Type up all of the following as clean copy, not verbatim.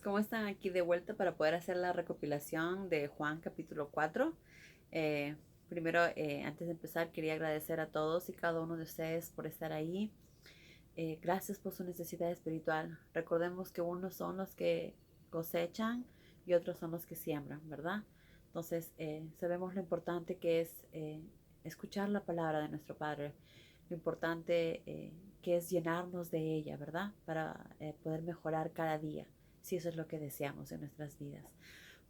¿Cómo están aquí de vuelta para poder hacer la recopilación de Juan capítulo 4? Eh, Antes de empezar, quería agradecer a todos y cada uno de ustedes por estar ahí. Gracias por su necesidad espiritual. Recordemos que unos son los que cosechan y otros son los que siembran, ¿verdad? Entonces, sabemos lo importante que es escuchar la palabra de nuestro Padre, lo importante que es llenarnos de ella, ¿verdad? Para poder mejorar cada día, si eso es lo que deseamos en nuestras vidas.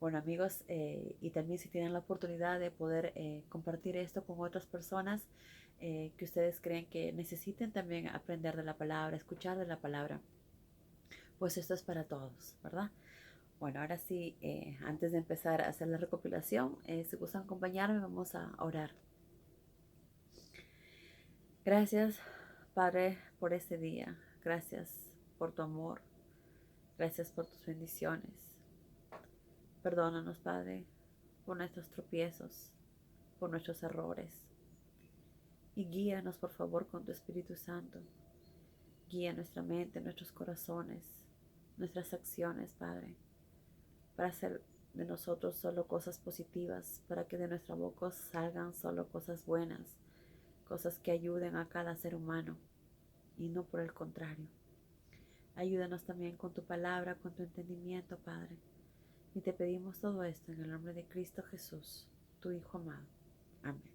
Bueno, amigos, y también si tienen la oportunidad de poder compartir esto con otras personas que ustedes creen que necesiten también aprender de la palabra, escuchar de la palabra, pues esto es para todos, ¿verdad? Bueno, ahora sí, antes de empezar a hacer la recopilación, si gustan acompañarme, vamos a orar. Gracias, Padre, por este día. Gracias por tu amor. Gracias por tus bendiciones. Perdónanos, Padre, por nuestros tropiezos, por nuestros errores. Y guíanos, por favor, con tu Espíritu Santo. Guía nuestra mente, nuestros corazones, nuestras acciones, Padre, para hacer de nosotros solo cosas positivas, para que de nuestra boca salgan solo cosas buenas, cosas que ayuden a cada ser humano y no por el contrario. Ayúdanos también con tu palabra, con tu entendimiento, Padre. Y te pedimos todo esto en el nombre de Cristo Jesús, tu Hijo amado. Amén.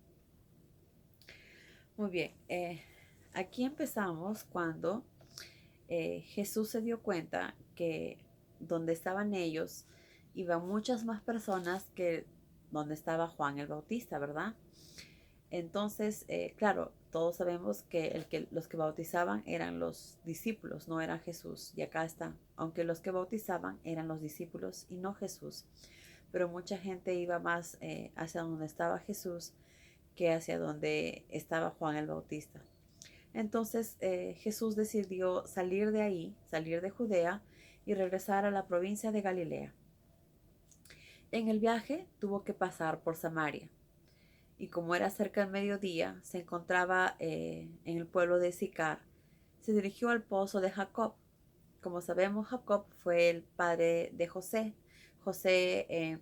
Muy bien, aquí empezamos cuando Jesús se dio cuenta que donde estaban ellos iban muchas más personas que donde estaba Juan el Bautista, ¿verdad? Entonces, claro, todos sabemos que los que bautizaban eran los discípulos, no era Jesús. Y acá está, aunque los que bautizaban eran los discípulos y no Jesús. Pero mucha gente iba más hacia donde estaba Jesús que hacia donde estaba Juan el Bautista. Entonces Jesús decidió salir de ahí, salir de Judea y regresar a la provincia de Galilea. En el viaje tuvo que pasar por Samaria y como era cerca del mediodía, se encontraba en el pueblo de Sicar. Se dirigió al pozo de Jacob. Como sabemos, Jacob fue el padre de José. José,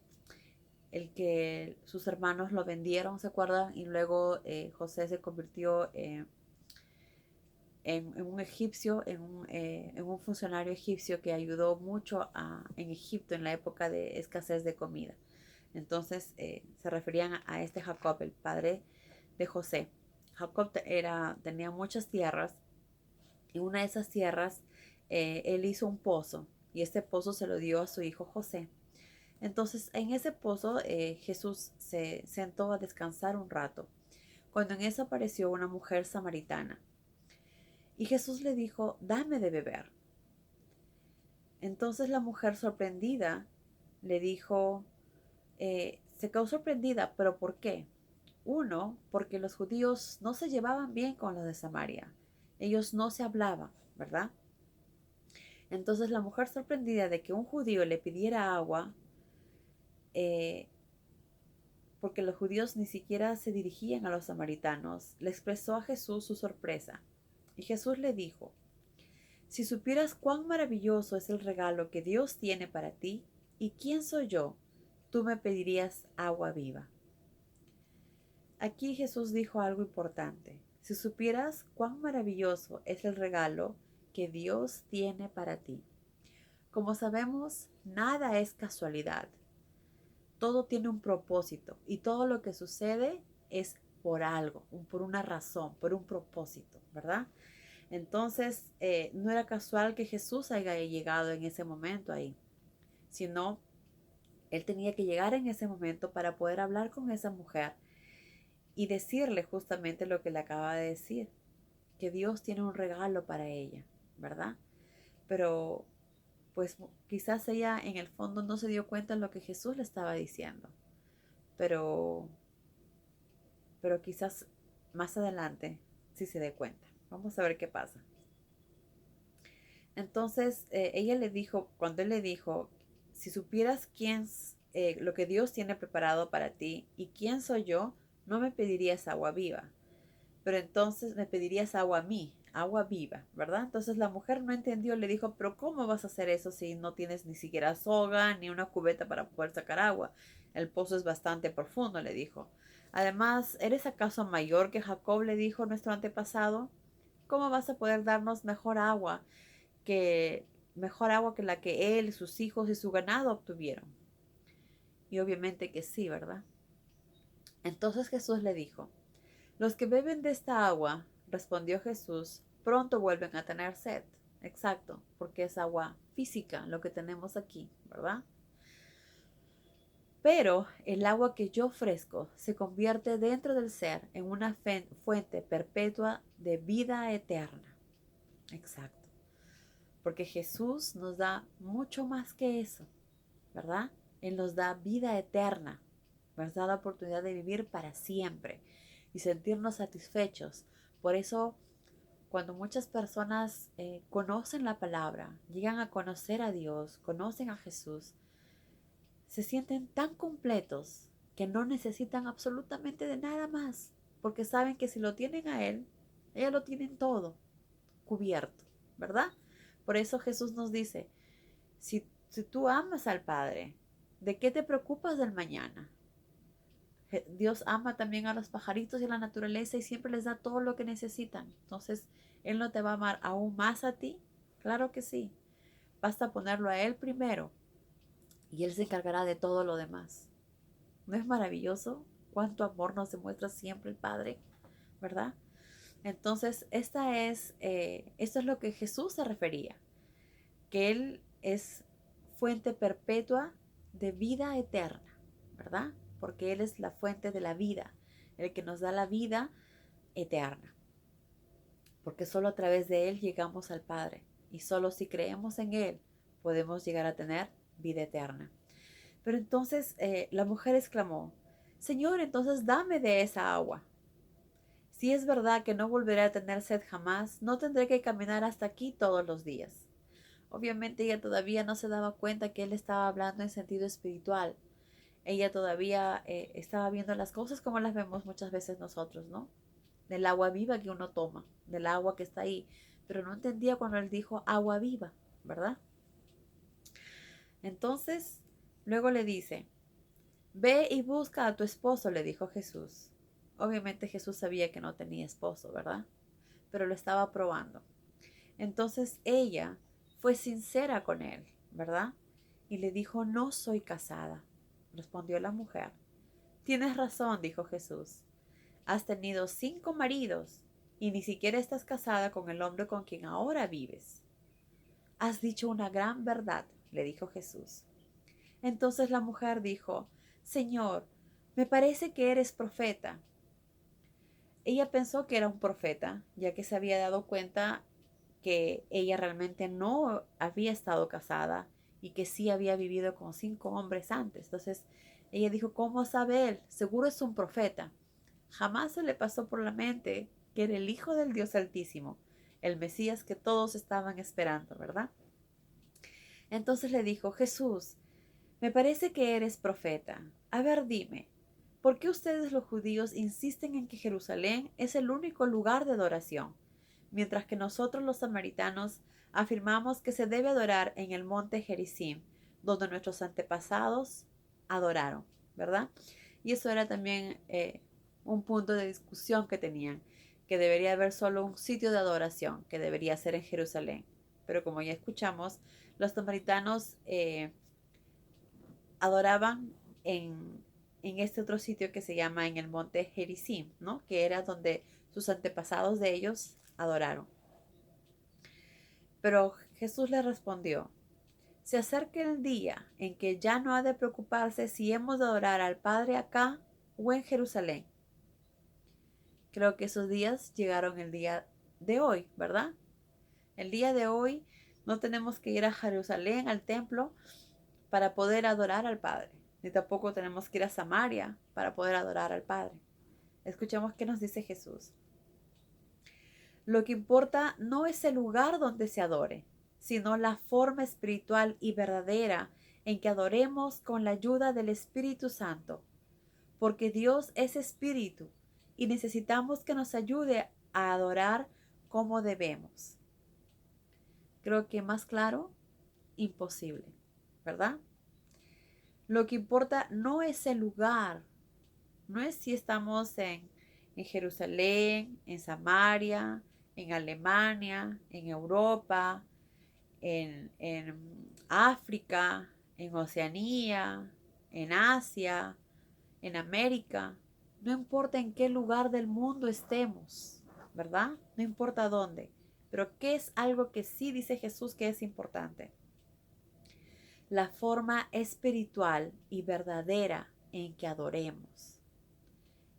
el que sus hermanos lo vendieron, ¿se acuerdan? Y luego José se convirtió en un egipcio, en un funcionario egipcio que ayudó mucho en Egipto en la época de escasez de comida. Entonces se referían a este Jacob, el padre de José. Jacob tenía muchas tierras y una de esas tierras él hizo un pozo y este pozo se lo dio a su hijo José. Entonces en ese pozo Jesús se sentó a descansar un rato, cuando en eso apareció una mujer samaritana. Y Jesús le dijo, dame de beber. Entonces la mujer sorprendida le dijo, se quedó sorprendida, pero ¿por qué? Uno, porque los judíos no se llevaban bien con los de Samaria. Ellos no se hablaban, ¿verdad? Entonces la mujer sorprendida de que un judío le pidiera agua, eh, porque los judíos ni siquiera se dirigían a los samaritanos, le expresó a Jesús su sorpresa. Y Jesús le dijo, si supieras cuán maravilloso es el regalo que Dios tiene para ti, ¿y quién soy yo? Tú me pedirías agua viva. Aquí Jesús dijo algo importante. Si supieras cuán maravilloso es el regalo que Dios tiene para ti. Como sabemos, nada es casualidad. Todo tiene un propósito y todo lo que sucede es por algo, por una razón, por un propósito, ¿verdad? Entonces, no era casual que Jesús haya llegado en ese momento ahí, sino él tenía que llegar en ese momento para poder hablar con esa mujer y decirle justamente lo que le acaba de decir, que Dios tiene un regalo para ella, ¿verdad? Pero pues quizás ella en el fondo no se dio cuenta de lo que Jesús le estaba diciendo, pero, pero quizás más adelante sí se dé cuenta. Vamos a ver qué pasa. Entonces ella le dijo, cuando él le dijo, si supieras lo que Dios tiene preparado para ti y quién soy yo, no me pedirías agua viva, pero entonces me pedirías agua a mí, agua viva, ¿verdad? Entonces la mujer no entendió, le dijo, pero ¿cómo vas a hacer eso si no tienes ni siquiera soga ni una cubeta para poder sacar agua? El pozo es bastante profundo, le dijo. Además, ¿eres acaso mayor que Jacob? Le dijo nuestro antepasado. ¿Cómo vas a poder darnos que mejor agua que la que él, sus hijos y su ganado obtuvieron? Y obviamente que sí, ¿verdad? Entonces Jesús le dijo, los que beben de esta agua, respondió Jesús, pronto vuelven a tener sed. Exacto, porque es agua física lo que tenemos aquí, ¿verdad? Pero el agua que yo ofrezco se convierte dentro del ser en una fuente perpetua de vida eterna. Exacto, porque Jesús nos da mucho más que eso, ¿verdad? Él nos da vida eterna, nos da la oportunidad de vivir para siempre y sentirnos satisfechos. Por eso, cuando muchas personas conocen la palabra, llegan a conocer a Dios, conocen a Jesús, se sienten tan completos que no necesitan absolutamente de nada más, porque saben que si lo tienen a Él, ellos lo tienen todo cubierto, ¿verdad? Por eso Jesús nos dice, si tú amas al Padre, ¿de qué te preocupas del mañana? Dios ama también a los pajaritos y a la naturaleza y siempre les da todo lo que necesitan. Entonces, Él no te va a amar aún más a ti. Claro que sí. Basta ponerlo a Él primero y Él se encargará de todo lo demás. ¿No es maravilloso cuánto amor nos demuestra siempre el Padre? ¿Verdad? Entonces, esto es lo que Jesús se refería, que Él es fuente perpetua de vida eterna, ¿verdad? Porque Él es la fuente de la vida, el que nos da la vida eterna. Porque solo a través de Él llegamos al Padre. Y solo si creemos en Él podemos llegar a tener vida eterna. Pero entonces la mujer exclamó, Señor, entonces dame de esa agua. Si es verdad que no volveré a tener sed jamás, no tendré que caminar hasta aquí todos los días. Obviamente ella todavía no se daba cuenta que él estaba hablando en sentido espiritual. Ella todavía estaba viendo las cosas como las vemos muchas veces nosotros, ¿no? Del agua viva que uno toma, del agua que está ahí. Pero no entendía cuando él dijo agua viva, ¿verdad? Entonces, luego le dice, ve y busca a tu esposo, le dijo Jesús. Obviamente Jesús sabía que no tenía esposo, ¿verdad? Pero lo estaba probando. Entonces ella fue sincera con él, ¿verdad? Y le dijo, no soy casada. Respondió la mujer. Tienes razón, dijo Jesús. Has tenido 5 maridos y ni siquiera estás casada con el hombre con quien ahora vives. Has dicho una gran verdad, le dijo Jesús. Entonces la mujer dijo, Señor, me parece que eres profeta. Ella pensó que era un profeta, ya que se había dado cuenta que ella realmente no había estado casada y que sí había vivido con 5 hombres antes. Entonces ella dijo, ¿cómo sabe él? Seguro es un profeta. Jamás se le pasó por la mente que era el Hijo del Dios Altísimo, el Mesías que todos estaban esperando, ¿verdad? Entonces le dijo, Jesús, me parece que eres profeta. A ver, dime, ¿por qué ustedes los judíos insisten en que Jerusalén es el único lugar de adoración, mientras que nosotros los samaritanos afirmamos que se debe adorar en el monte Gerizim, donde nuestros antepasados adoraron, ¿verdad? Y eso era también un punto de discusión que tenían, que debería haber solo un sitio de adoración, que debería ser en Jerusalén. Pero como ya escuchamos, los samaritanos adoraban en este otro sitio que se llama en el monte Gerizim, ¿no? Que era donde sus antepasados de ellos adoraron. Pero Jesús le respondió, se acerca el día en que ya no ha de preocuparse si hemos de adorar al Padre acá o en Jerusalén. Creo que esos días llegaron el día de hoy, ¿verdad? El día de hoy no tenemos que ir a Jerusalén, al templo, para poder adorar al Padre. Ni tampoco tenemos que ir a Samaria para poder adorar al Padre. Escuchemos qué nos dice Jesús. Lo que importa no es el lugar donde se adore, sino la forma espiritual y verdadera en que adoremos con la ayuda del Espíritu Santo. Porque Dios es espíritu y necesitamos que nos ayude a adorar como debemos. Creo que más claro, imposible, ¿verdad? Lo que importa no es el lugar, no es si estamos en Jerusalén, en Samaria, en Alemania, en Europa, en África, en Oceanía, en Asia, en América. No importa en qué lugar del mundo estemos, ¿verdad? No importa dónde. Pero ¿qué es algo que sí dice Jesús que es importante? La forma espiritual y verdadera en que adoremos.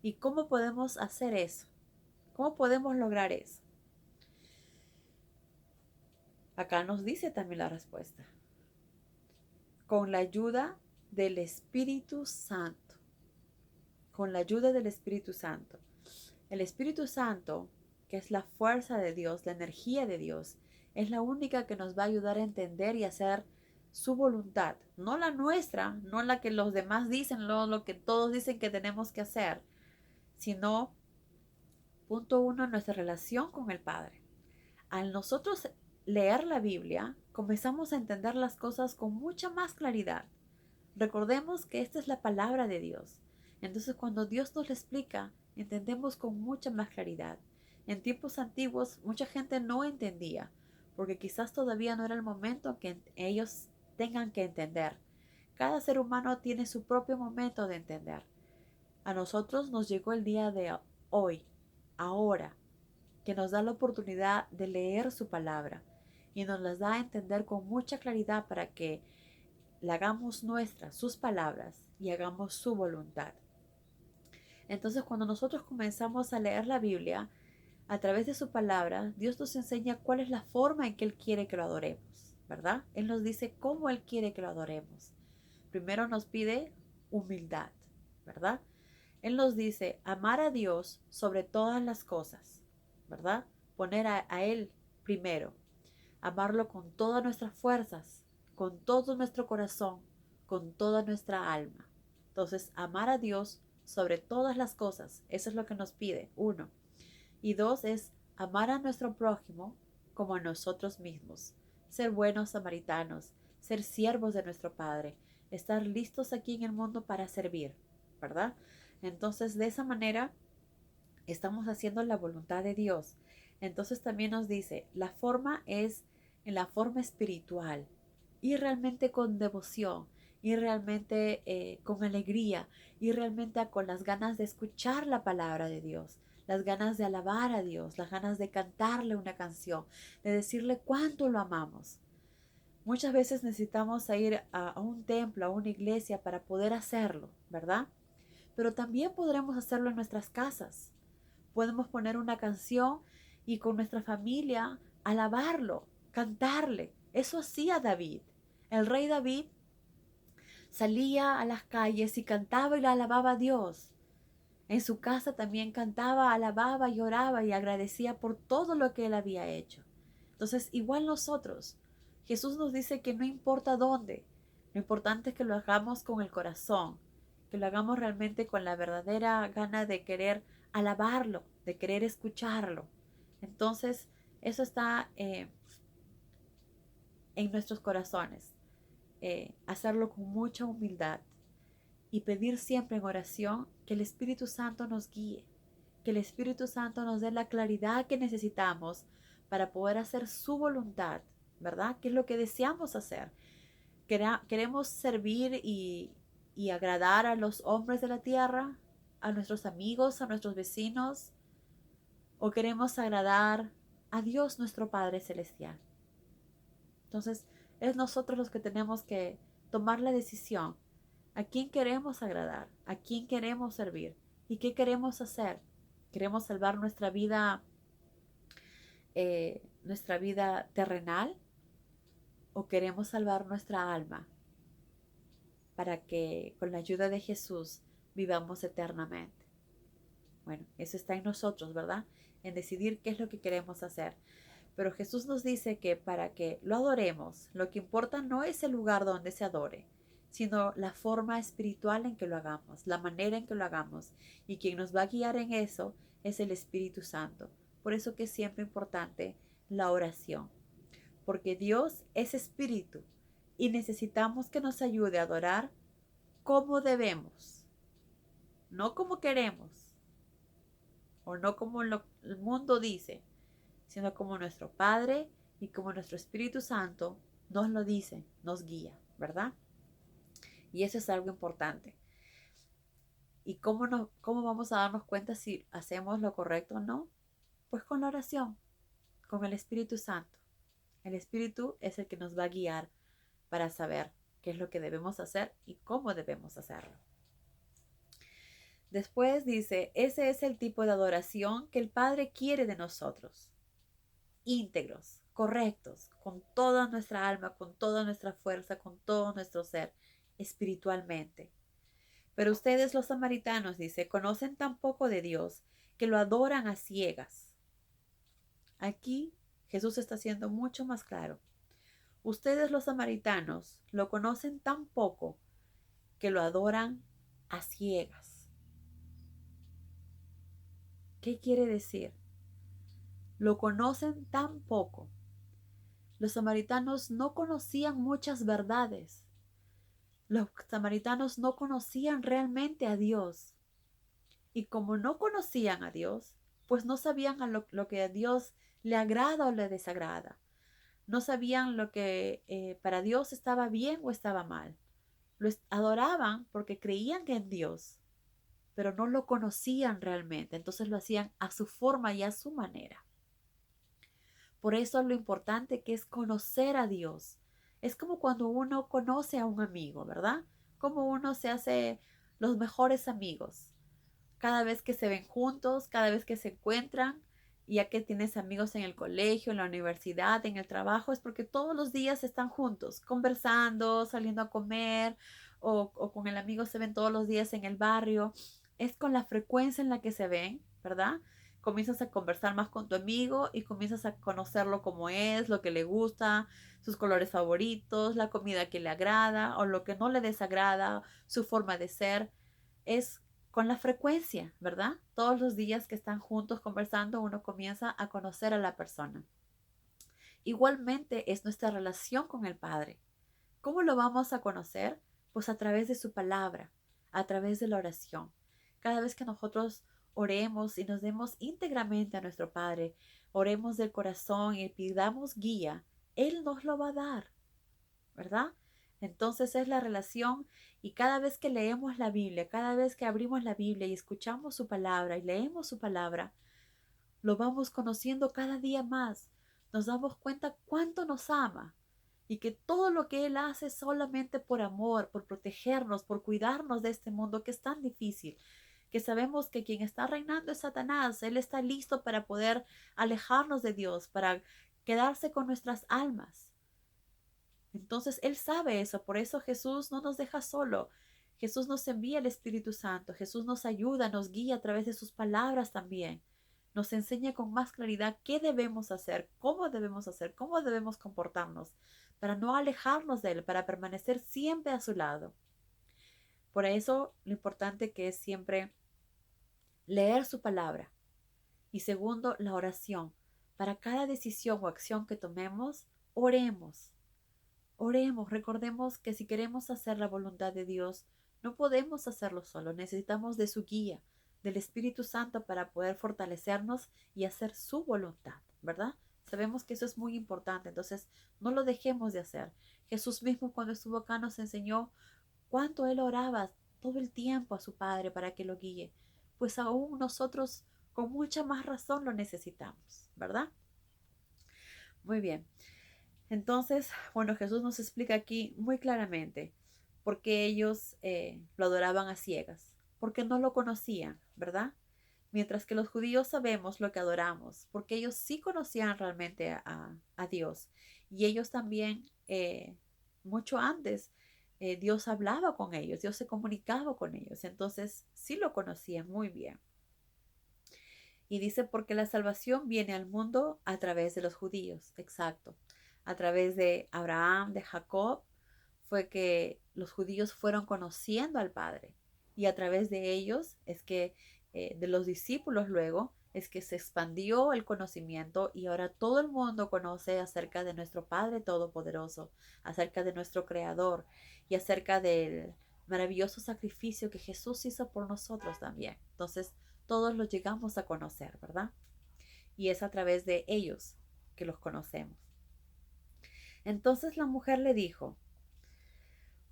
¿Y cómo podemos hacer eso? ¿Cómo podemos lograr eso? Acá nos dice también la respuesta. Con la ayuda del Espíritu Santo. Con la ayuda del Espíritu Santo. El Espíritu Santo, que es la fuerza de Dios, la energía de Dios, es la única que nos va a ayudar a entender y hacer su voluntad. No la nuestra, no la que los demás dicen, lo que todos dicen que tenemos que hacer, sino, punto uno, nuestra relación con el Padre. Al nosotros leer la Biblia, comenzamos a entender las cosas con mucha más claridad. Recordemos que esta es la palabra de Dios. Entonces, cuando Dios nos la explica, entendemos con mucha más claridad. En tiempos antiguos, mucha gente no entendía, porque quizás todavía no era el momento que ellos tengan que entender. Cada ser humano tiene su propio momento de entender. A nosotros nos llegó el día de hoy, ahora, que nos da la oportunidad de leer su palabra y nos las da a entender con mucha claridad para que la hagamos nuestras, sus palabras, y hagamos su voluntad. Entonces, cuando nosotros comenzamos a leer la Biblia, a través de su palabra, Dios nos enseña cuál es la forma en que Él quiere que lo adoremos, ¿verdad? Él nos dice cómo Él quiere que lo adoremos. Primero nos pide humildad, ¿verdad? Él nos dice amar a Dios sobre todas las cosas, ¿verdad? Poner a Él primero, amarlo con todas nuestras fuerzas, con todo nuestro corazón, con toda nuestra alma. Entonces, amar a Dios sobre todas las cosas, eso es lo que nos pide, uno. Y dos es amar a nuestro prójimo como a nosotros mismos, ser buenos samaritanos, ser siervos de nuestro Padre, estar listos aquí en el mundo para servir, ¿verdad? Entonces, de esa manera, estamos haciendo la voluntad de Dios. Entonces también nos dice, la forma es en la forma espiritual y realmente con devoción y realmente con alegría y realmente con las ganas de escuchar la palabra de Dios, las ganas de alabar a Dios, las ganas de cantarle una canción, de decirle cuánto lo amamos. Muchas veces necesitamos ir a un templo, a una iglesia para poder hacerlo, ¿verdad? Pero también podremos hacerlo en nuestras casas. Podemos poner una canción y con nuestra familia alabarlo, cantarle. Eso hacía David. El rey David salía a las calles y cantaba y le alababa a Dios. En su casa también cantaba, alababa y oraba y agradecía por todo lo que él había hecho. Entonces, igual nosotros, Jesús nos dice que no importa dónde, lo importante es que lo hagamos con el corazón, que lo hagamos realmente con la verdadera gana de querer alabarlo, de querer escucharlo. Entonces, eso está en nuestros corazones, hacerlo con mucha humildad y pedir siempre en oración que el Espíritu Santo nos guíe, que el Espíritu Santo nos dé la claridad que necesitamos para poder hacer su voluntad, ¿verdad? ¿Qué es lo que deseamos hacer? ¿Queremos servir y agradar a los hombres de la tierra, a nuestros amigos, a nuestros vecinos? ¿O queremos agradar a Dios nuestro Padre Celestial? Entonces, es nosotros los que tenemos que tomar la decisión. ¿A quién queremos agradar? ¿A quién queremos servir? ¿Y qué queremos hacer? ¿Queremos salvar nuestra vida terrenal? ¿O queremos salvar nuestra alma para que con la ayuda de Jesús vivamos eternamente? Bueno, eso está en nosotros, ¿verdad? En decidir qué es lo que queremos hacer. Pero Jesús nos dice que para que lo adoremos, lo que importa no es el lugar donde se adore, sino la forma espiritual en que lo hagamos, la manera en que lo hagamos. Y quien nos va a guiar en eso es el Espíritu Santo. por eso que es siempre importante la oración, porque Dios es espíritu y necesitamos que nos ayude a adorar como debemos, no como queremos o no como el mundo dice, sino como nuestro Padre y como nuestro Espíritu Santo nos lo dice, nos guía, ¿verdad? Y eso es algo importante. ¿Y cómo vamos a darnos cuenta si hacemos lo correcto o no? Pues con la oración, con el Espíritu Santo. El Espíritu es el que nos va a guiar para saber qué es lo que debemos hacer y cómo debemos hacerlo. Después dice, ese es el tipo de adoración que el Padre quiere de nosotros. Íntegros, correctos, con toda nuestra alma, con toda nuestra fuerza, con todo nuestro ser, espiritualmente. Pero ustedes los samaritanos, dice, conocen tan poco de Dios que lo adoran a ciegas. Aquí Jesús está siendo mucho más claro. Ustedes los samaritanos lo conocen tan poco que lo adoran a ciegas. ¿Qué quiere decir? Lo conocen tan poco. Los samaritanos no conocían muchas verdades. Los samaritanos no conocían realmente a Dios. Y como no conocían a Dios, pues no sabían lo que a Dios le agrada o le desagrada. No sabían lo que para Dios estaba bien o estaba mal. Lo adoraban porque creían que en Dios, pero no lo conocían realmente. Entonces lo hacían a su forma y a su manera. Por eso lo importante que es conocer a Dios. Es como cuando uno conoce a un amigo, ¿verdad? Como uno se hace los mejores amigos. Cada vez que se ven juntos, cada vez que se encuentran, ya que tienes amigos en el colegio, en la universidad, en el trabajo, es porque todos los días están juntos, conversando, saliendo a comer, o con el amigo se ven todos los días en el barrio. Es con la frecuencia en la que se ven, ¿verdad? Comienzas a conversar más con tu amigo y comienzas a conocerlo como es, lo que le gusta, sus colores favoritos, la comida que le agrada o lo que no le desagrada, su forma de ser. Es con la frecuencia, ¿verdad? Todos los días que están juntos conversando, uno comienza a conocer a la persona. Igualmente es nuestra relación con el Padre. ¿Cómo lo vamos a conocer? Pues a través de su palabra, a través de la oración. Cada vez que nosotros oremos y nos demos íntegramente a nuestro Padre, oremos del corazón y pidamos guía, Él nos lo va a dar, ¿verdad? Entonces es la relación y cada vez que leemos la Biblia, cada vez que abrimos la Biblia y escuchamos su palabra y leemos su palabra, lo vamos conociendo cada día más. Nos damos cuenta cuánto nos ama y que todo lo que Él hace es solamente por amor, por protegernos, por cuidarnos de este mundo que es tan difícil, que sabemos que quien está reinando es Satanás. Él está listo para poder alejarnos de Dios, para quedarse con nuestras almas. Entonces Él sabe eso, por eso Jesús no nos deja solo. Jesús nos envía el Espíritu Santo, Jesús nos ayuda, nos guía a través de sus palabras también. Nos enseña con más claridad qué debemos hacer, cómo debemos comportarnos, para no alejarnos de Él, para permanecer siempre a su lado. Por eso lo importante que es siempre leer su palabra. Y segundo, la oración. Para cada decisión o acción que tomemos, oremos. Oremos, recordemos que si queremos hacer la voluntad de Dios, no podemos hacerlo solo, necesitamos de su guía, del Espíritu Santo para poder fortalecernos y hacer su voluntad, ¿verdad? Sabemos que eso es muy importante, entonces no lo dejemos de hacer. Jesús mismo cuando estuvo acá nos enseñó cuánto Él oraba todo el tiempo a su Padre para que lo guíe, pues aún nosotros con mucha más razón lo necesitamos, ¿verdad? Muy bien. Entonces, bueno, Jesús nos explica aquí muy claramente por qué ellos lo adoraban a ciegas, porque no lo conocían, ¿verdad? Mientras que los judíos sabemos lo que adoramos, porque ellos sí conocían realmente a Dios. Y ellos también, mucho antes, Dios hablaba con ellos, Dios se comunicaba con ellos, entonces sí lo conocían muy bien. Y dice, porque la salvación viene al mundo a través de los judíos, exacto. A través de Abraham, de Jacob, fue que los judíos fueron conociendo al Padre. Y a través de ellos es que, de los discípulos luego, es que se expandió el conocimiento y ahora todo el mundo conoce acerca de nuestro Padre Todopoderoso, acerca de nuestro Creador y acerca del maravilloso sacrificio que Jesús hizo por nosotros también. Entonces, todos los llegamos a conocer, ¿verdad? Y es a través de ellos que los conocemos. Entonces la mujer le dijo,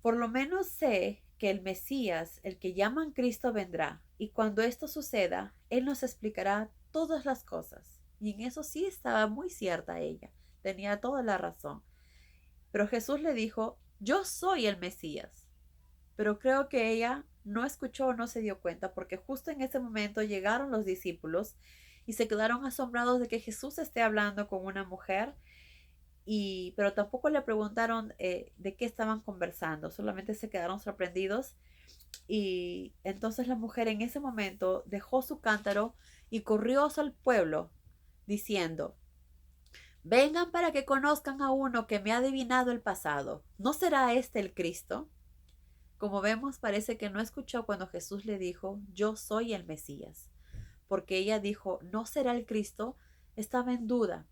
por lo menos sé que el Mesías, el que llaman Cristo, vendrá, y cuando esto suceda, Él nos explicará todas las cosas. Y en eso sí estaba muy cierta ella, tenía toda la razón. Pero Jesús le dijo, yo soy el Mesías. Pero creo que ella no escuchó o no se dio cuenta, porque justo en ese momento llegaron los discípulos y se quedaron asombrados de que Jesús esté hablando con una mujer pero tampoco le preguntaron de qué estaban conversando, solamente se quedaron sorprendidos y entonces la mujer en ese momento dejó su cántaro y corrió hacia el pueblo diciendo, vengan para que conozcan a uno que me ha adivinado el pasado. ¿No será este el Cristo? Como vemos, parece que no escuchó cuando Jesús le dijo, yo soy el Mesías, porque ella dijo, no será el Cristo, estaba en duda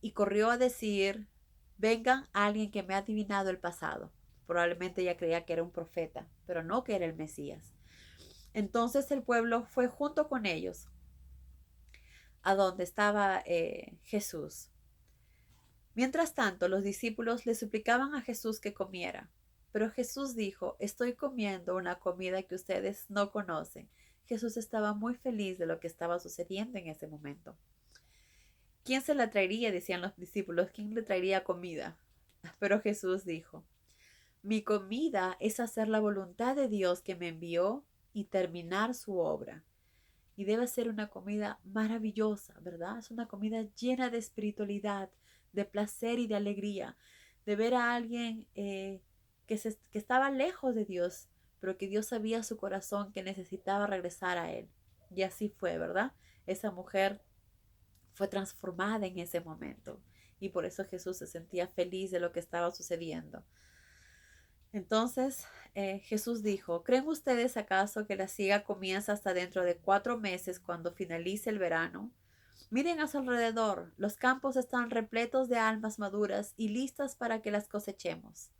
y corrió a decir, vengan a alguien que me ha adivinado el pasado. Probablemente ella creía que era un profeta, pero no que era el Mesías. Entonces el pueblo fue junto con ellos a donde estaba Jesús. Mientras tanto, los discípulos le suplicaban a Jesús que comiera, pero Jesús dijo, estoy comiendo una comida que ustedes no conocen. Jesús estaba muy feliz de lo que estaba sucediendo en ese momento. ¿Quién se la traería? Decían los discípulos. ¿Quién le traería comida? Pero Jesús dijo, mi comida es hacer la voluntad de Dios que me envió y terminar su obra. Y debe ser una comida maravillosa, ¿verdad? Es una comida llena de espiritualidad, de placer y de alegría, de ver a alguien que estaba lejos de Dios, pero que Dios sabía su corazón que necesitaba regresar a Él. Y así fue, ¿verdad? Esa mujer fue transformada en ese momento. Y por eso Jesús se sentía feliz de lo que estaba sucediendo. Entonces Jesús dijo, ¿creen ustedes acaso que la siega comienza hasta dentro de 4 meses cuando finalice el verano? Miren a su alrededor, los campos están repletos de almas maduras y listas para que las cosechemos.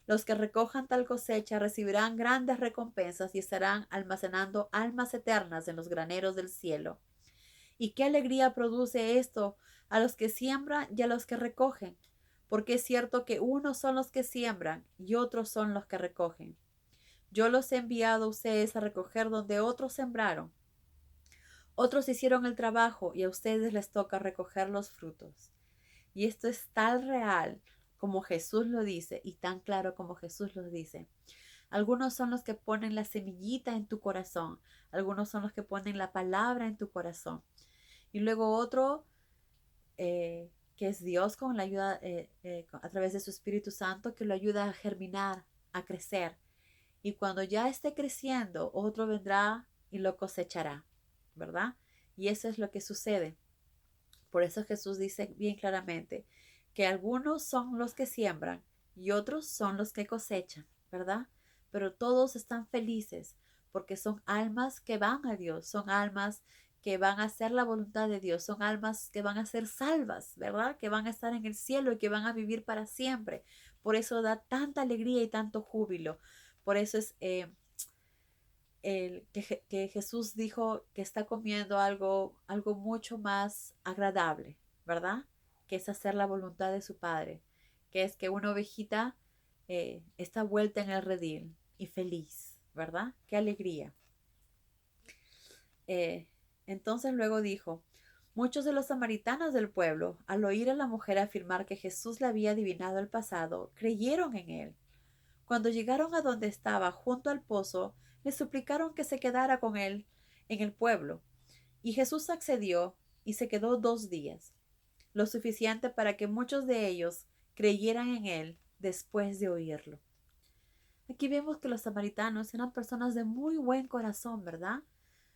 Los que recojan tal cosecha recibirán grandes recompensas y estarán almacenando almas eternas en los graneros del cielo. ¿Y qué alegría produce esto a los que siembran y a los que recogen? Porque es cierto que unos son los que siembran y otros son los que recogen. Yo los he enviado a ustedes a recoger donde otros sembraron. Otros hicieron el trabajo y a ustedes les toca recoger los frutos. Y esto es tan real como Jesús lo dice y tan claro como Jesús lo dice. Algunos son los que ponen la semillita en tu corazón. Algunos son los que ponen la palabra en tu corazón. Y luego otro, que es Dios con la ayuda, a través de su Espíritu Santo, que lo ayuda a germinar, a crecer. Y cuando ya esté creciendo, otro vendrá y lo cosechará, ¿verdad? Y eso es lo que sucede. Por eso Jesús dice bien claramente que algunos son los que siembran y otros son los que cosechan, ¿verdad? Pero todos están felices porque son almas que van a Dios, son almas que van a hacer la voluntad de Dios, son almas que van a ser salvas, ¿verdad? Que van a estar en el cielo y que van a vivir para siempre. Por eso da tanta alegría y tanto júbilo. Por eso es que Jesús dijo que está comiendo algo mucho más agradable, ¿verdad? Que es hacer la voluntad de su Padre, que es que una ovejita está vuelta en el redil y feliz, ¿verdad? Qué alegría. Eh, entonces luego dijo, muchos de los samaritanos del pueblo, al oír a la mujer afirmar que Jesús le había adivinado el pasado, creyeron en él. Cuando llegaron a donde estaba, junto al pozo, le suplicaron que se quedara con él en el pueblo. Y Jesús accedió y se quedó 2 días, lo suficiente para que muchos de ellos creyeran en él después de oírlo. Aquí vemos que los samaritanos eran personas de muy buen corazón, ¿verdad?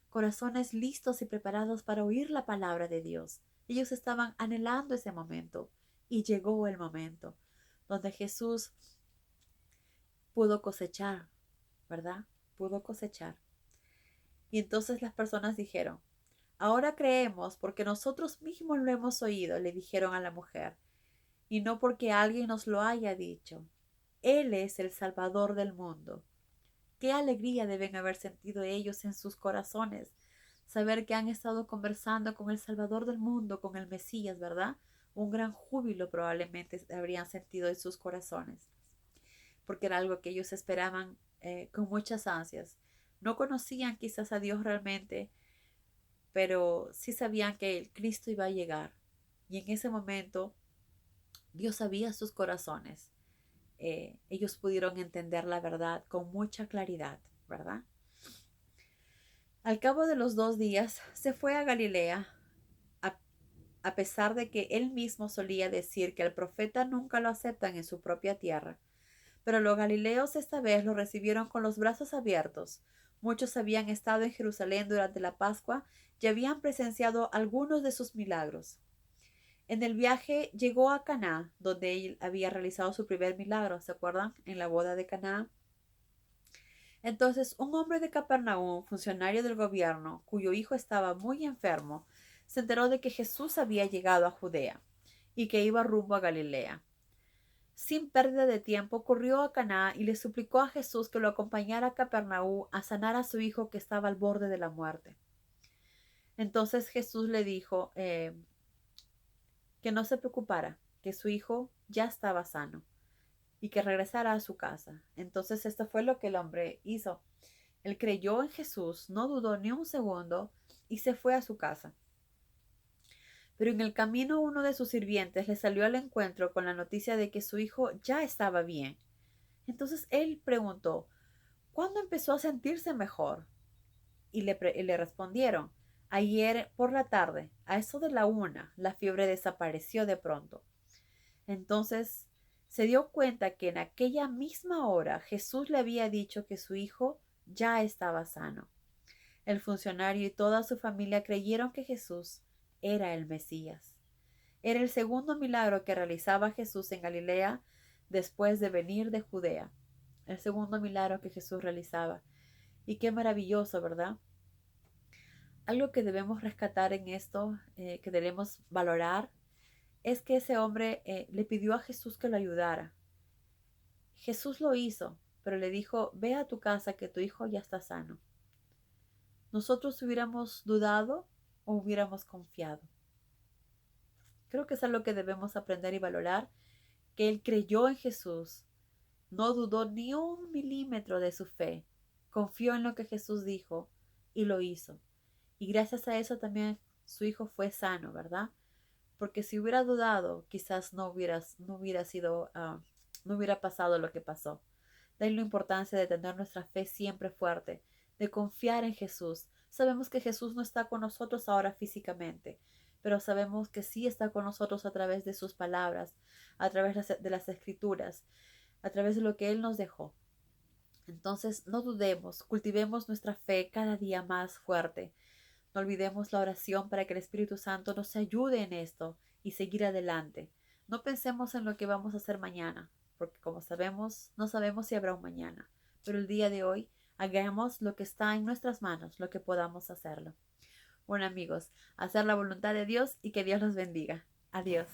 Corazones listos y preparados para oír la palabra de Dios. Ellos estaban anhelando ese momento y llegó el momento donde Jesús pudo cosechar, ¿verdad? Pudo cosechar. Y entonces las personas dijeron, Ahora creemos porque nosotros mismos lo hemos oído, le dijeron a la mujer, y no porque alguien nos lo haya dicho. Él es el Salvador del mundo. Qué alegría deben haber sentido ellos en sus corazones, saber que han estado conversando con el Salvador del mundo, con el Mesías, ¿verdad? Un gran júbilo probablemente habrían sentido en sus corazones, porque era algo que ellos esperaban con muchas ansias. No conocían quizás a Dios realmente, pero sí sabían que el Cristo iba a llegar. Y en ese momento Dios sabía sus corazones. Ellos pudieron entender la verdad con mucha claridad, ¿verdad? Al cabo de los 2 días se fue a Galilea, a, a pesar de que él mismo solía decir que al profeta nunca lo aceptan en su propia tierra. Pero los galileos esta vez lo recibieron con los brazos abiertos. Muchos habían estado en Jerusalén durante la Pascua y habían presenciado algunos de sus milagros. En el viaje llegó a Caná, donde él había realizado su primer milagro, ¿se acuerdan? En la boda de Caná. Entonces, un hombre de Capernaum, funcionario del gobierno, cuyo hijo estaba muy enfermo, se enteró de que Jesús había llegado a Judea y que iba rumbo a Galilea. Sin pérdida de tiempo, corrió a Caná y le suplicó a Jesús que lo acompañara a Capernaum a sanar a su hijo que estaba al borde de la muerte. Entonces Jesús le dijo que no se preocupara, que su hijo ya estaba sano y que regresara a su casa. Entonces esto fue lo que el hombre hizo. Él creyó en Jesús, no dudó ni un segundo y se fue a su casa. Pero en el camino uno de sus sirvientes le salió al encuentro con la noticia de que su hijo ya estaba bien. Entonces él preguntó, ¿cuándo empezó a sentirse mejor? Y le respondieron, ayer por la tarde, a eso de la 1, la fiebre desapareció de pronto. Entonces se dio cuenta que en aquella misma hora Jesús le había dicho que su hijo ya estaba sano. El funcionario y toda su familia creyeron que Jesús era el Mesías. Era el segundo milagro que realizaba Jesús en Galilea después de venir de Judea. El segundo milagro que Jesús realizaba. Y qué maravilloso, ¿verdad? Algo que debemos rescatar en esto, que debemos valorar, es que ese hombre le pidió a Jesús que lo ayudara. Jesús lo hizo, pero le dijo, ve a tu casa que tu hijo ya está sano. ¿Nosotros hubiéramos dudado o hubiéramos confiado? Creo que es algo que debemos aprender y valorar, que él creyó en Jesús, no dudó ni un milímetro de su fe, confió en lo que Jesús dijo y lo hizo. Y gracias a eso también su hijo fue sano, ¿verdad? Porque si hubiera dudado, quizás no hubiera pasado lo que pasó. De ahí la importancia de tener nuestra fe siempre fuerte, de confiar en Jesús. Sabemos que Jesús no está con nosotros ahora físicamente, pero sabemos que sí está con nosotros a través de sus palabras, a través de las escrituras, a través de lo que Él nos dejó. Entonces, no dudemos, cultivemos nuestra fe cada día más fuerte. No olvidemos la oración para que el Espíritu Santo nos ayude en esto y seguir adelante. No pensemos en lo que vamos a hacer mañana, porque como sabemos, no sabemos si habrá un mañana. Pero el día de hoy, hagamos lo que está en nuestras manos, lo que podamos hacerlo. Bueno, amigos, hacer la voluntad de Dios y que Dios los bendiga. Adiós.